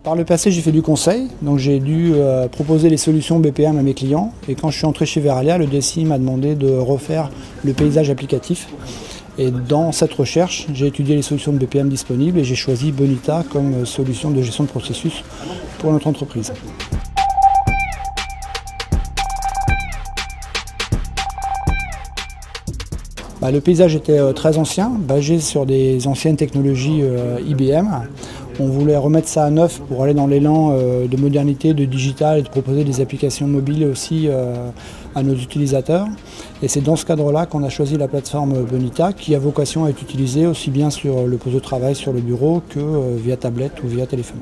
Par le passé, j'ai fait du conseil, donc j'ai dû proposer les solutions BPM à mes clients. Et quand je suis entré chez Verallia, le DSI m'a demandé de refaire le paysage applicatif. Et dans cette recherche, j'ai étudié les solutions de BPM disponibles et j'ai choisi Bonita comme solution de gestion de processus pour notre entreprise. Le paysage était très ancien, basé sur des anciennes technologies IBM. On voulait remettre ça à neuf pour aller dans l'élan de modernité, de digital et de proposer des applications mobiles aussi à nos utilisateurs. Et c'est dans ce cadre-là qu'on a choisi la plateforme Bonita qui a vocation à être utilisée aussi bien sur le poste de travail sur le bureau que via tablette ou via téléphone.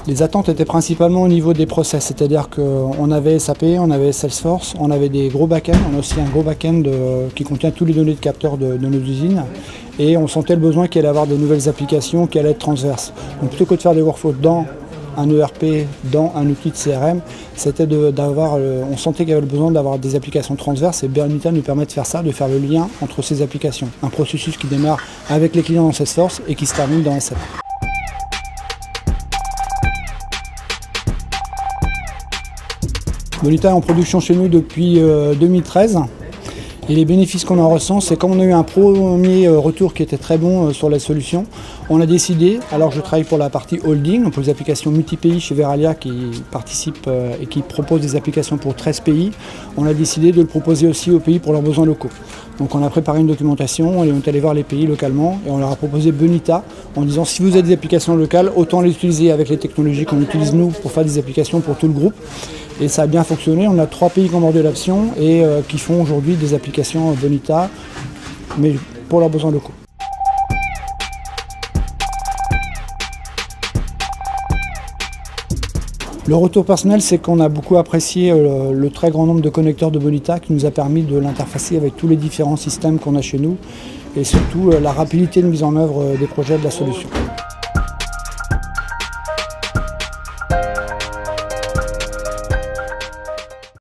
Les attentes étaient principalement au niveau des process, c'est-à-dire qu'on avait SAP, on avait Salesforce, on avait des gros back-ends, on a aussi un gros back-end qui contient toutes les données de capteurs de nos usines et on sentait le besoin qu'il allait avoir de nouvelles applications qui allaient être transverses. Donc plutôt que de faire des workflows dans un ERP, dans un outil de CRM, c'était on sentait qu'il y avait le besoin d'avoir des applications transverses et Bonita nous permet de faire ça, de faire le lien entre ces applications. Un processus qui démarre avec les clients dans Salesforce et qui se termine dans SAP. Bonita est en production chez nous depuis 2013 et les bénéfices qu'on en ressent, c'est comme on a eu un premier retour qui était très bon sur la solution, on a décidé, alors je travaille pour la partie holding, pour les applications multi-pays chez Verallia qui participent et qui proposent des applications pour 13 pays, on a décidé de le proposer aussi aux pays pour leurs besoins locaux. Donc on a préparé une documentation, on est allé voir les pays localement et on leur a proposé Bonita en disant si vous avez des applications locales, autant les utiliser avec les technologies qu'on utilise nous pour faire des applications pour tout le groupe. Et ça a bien fonctionné, on a 3 pays qui ont abordé l'option et qui font aujourd'hui des applications Bonita, mais pour leurs besoins locaux. Le retour personnel, c'est qu'on a beaucoup apprécié le très grand nombre de connecteurs de Bonita qui nous a permis de l'interfacer avec tous les différents systèmes qu'on a chez nous et surtout la rapidité de mise en œuvre des projets de la solution.